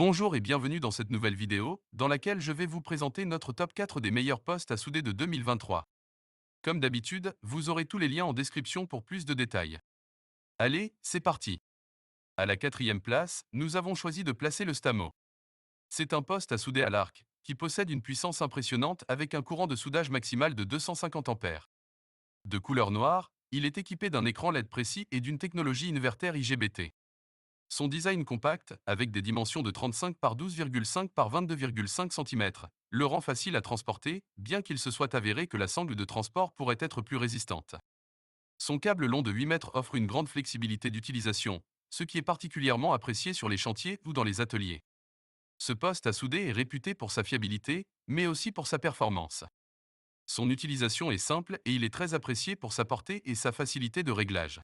Bonjour et bienvenue dans cette nouvelle vidéo, dans laquelle je vais vous présenter notre top 4 des meilleurs postes à souder de 2023. Comme d'habitude, vous aurez tous les liens en description pour plus de détails. Allez, c'est parti. À la quatrième place, nous avons choisi de placer le Stamo. C'est un poste à souder à l'arc, qui possède une puissance impressionnante avec un courant de soudage maximal de 250 ampères. De couleur noire, il est équipé d'un écran LED précis et d'une technologie inverter IGBT. Son design compact, avec des dimensions de 35 par 12,5 par 22,5 cm, le rend facile à transporter, bien qu'il se soit avéré que la sangle de transport pourrait être plus résistante. Son câble long de 8 mètres offre une grande flexibilité d'utilisation, ce qui est particulièrement apprécié sur les chantiers ou dans les ateliers. Ce poste à souder est réputé pour sa fiabilité, mais aussi pour sa performance. Son utilisation est simple et il est très apprécié pour sa portée et sa facilité de réglage.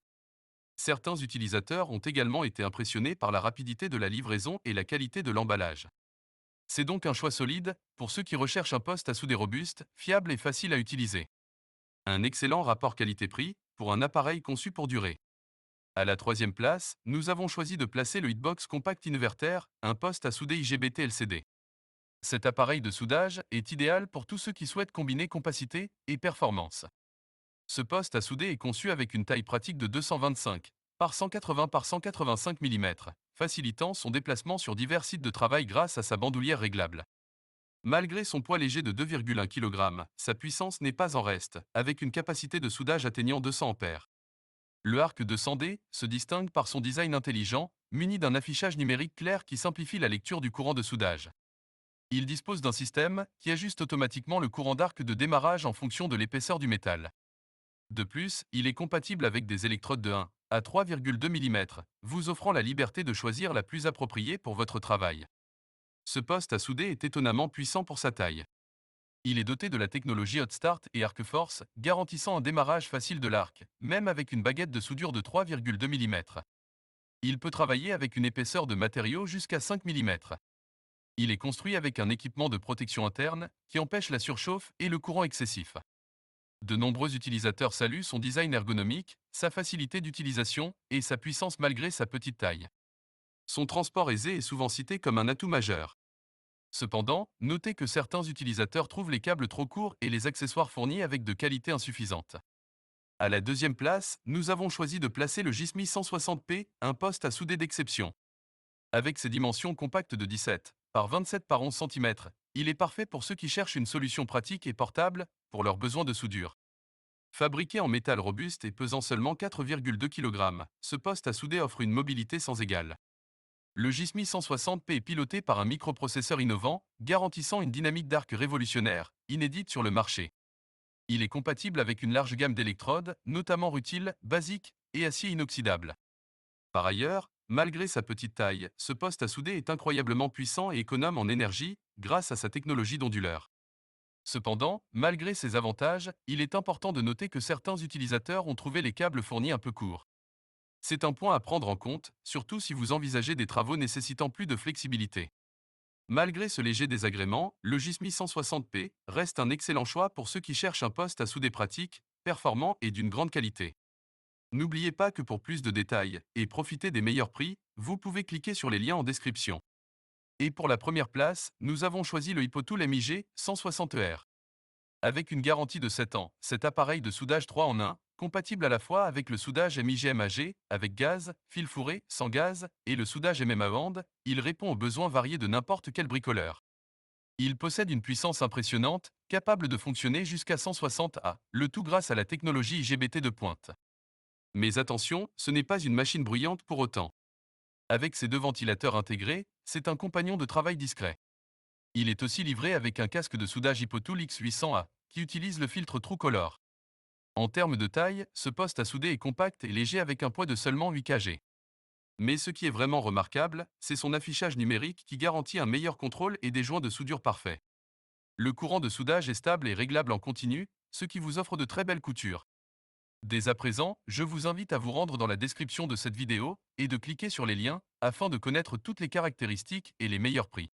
Certains utilisateurs ont également été impressionnés par la rapidité de la livraison et la qualité de l'emballage. C'est donc un choix solide pour ceux qui recherchent un poste à souder robuste, fiable et facile à utiliser. Un excellent rapport qualité-prix pour un appareil conçu pour durer. À la troisième place, nous avons choisi de placer le Hitbox Compact Inverter, un poste à souder IGBT LCD. Cet appareil de soudage est idéal pour tous ceux qui souhaitent combiner compacité et performance. Ce poste à souder est conçu avec une taille pratique de 225 par 180 par 185 mm, facilitant son déplacement sur divers sites de travail grâce à sa bandoulière réglable. Malgré son poids léger de 2,1 kg, sa puissance n'est pas en reste, avec une capacité de soudage atteignant 200 ampères. Le arc de 100D se distingue par son design intelligent, muni d'un affichage numérique clair qui simplifie la lecture du courant de soudage. Il dispose d'un système qui ajuste automatiquement le courant d'arc de démarrage en fonction de l'épaisseur du métal. De plus, il est compatible avec des électrodes de 1 à 3,2 mm, vous offrant la liberté de choisir la plus appropriée pour votre travail. Ce poste à souder est étonnamment puissant pour sa taille. Il est doté de la technologie Hot Start et Arc Force, garantissant un démarrage facile de l'arc, même avec une baguette de soudure de 3,2 mm. Il peut travailler avec une épaisseur de matériaux jusqu'à 5 mm. Il est construit avec un équipement de protection interne qui empêche la surchauffe et le courant excessif. De nombreux utilisateurs saluent son design ergonomique, sa facilité d'utilisation et sa puissance malgré sa petite taille. Son transport aisé est souvent cité comme un atout majeur. Cependant, notez que certains utilisateurs trouvent les câbles trop courts et les accessoires fournis avec de qualité insuffisante. À la deuxième place, nous avons choisi de placer le Gismi 160P, un poste à souder d'exception. Avec ses dimensions compactes de 17 par 27 par 11 cm, il est parfait pour ceux qui cherchent une solution pratique et portable pour leurs besoins de soudure. Fabriqué en métal robuste et pesant seulement 4,2 kg, ce poste à souder offre une mobilité sans égale. Le Gismi 160P est piloté par un microprocesseur innovant, garantissant une dynamique d'arc révolutionnaire, inédite sur le marché. Il est compatible avec une large gamme d'électrodes, notamment rutiles, basiques et acier inoxydable. Par ailleurs, malgré sa petite taille, ce poste à souder est incroyablement puissant et économe en énergie grâce à sa technologie d'onduleur. Cependant, malgré ces avantages, il est important de noter que certains utilisateurs ont trouvé les câbles fournis un peu courts. C'est un point à prendre en compte, surtout si vous envisagez des travaux nécessitant plus de flexibilité. Malgré ce léger désagrément, le Gismi 160P reste un excellent choix pour ceux qui cherchent un poste à souder pratique, performant et d'une grande qualité. N'oubliez pas que pour plus de détails et profiter des meilleurs prix, vous pouvez cliquer sur les liens en description. Et pour la première place, nous avons choisi le Hypotool MIG 160R. Avec une garantie de 7 ans, cet appareil de soudage 3 en 1, compatible à la fois avec le soudage MIG-MAG, avec gaz, fil fourré, sans gaz, et le soudage MMA bande, il répond aux besoins variés de n'importe quel bricoleur. Il possède une puissance impressionnante, capable de fonctionner jusqu'à 160 A, le tout grâce à la technologie IGBT de pointe. Mais attention, ce n'est pas une machine bruyante pour autant. Avec ses deux ventilateurs intégrés, c'est un compagnon de travail discret. Il est aussi livré avec un casque de soudage Hypotool X800A, qui utilise le filtre TrueColor. En termes de taille, ce poste à souder est compact et léger avec un poids de seulement 8 kg. Mais ce qui est vraiment remarquable, c'est son affichage numérique qui garantit un meilleur contrôle et des joints de soudure parfaits. Le courant de soudage est stable et réglable en continu, ce qui vous offre de très belles coutures. Dès à présent, je vous invite à vous rendre dans la description de cette vidéo et de cliquer sur les liens afin de connaître toutes les caractéristiques et les meilleurs prix.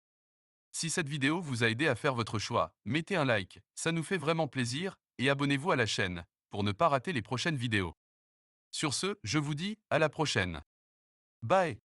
Si cette vidéo vous a aidé à faire votre choix, mettez un like, ça nous fait vraiment plaisir, et abonnez-vous à la chaîne pour ne pas rater les prochaines vidéos. Sur ce, je vous dis à la prochaine. Bye!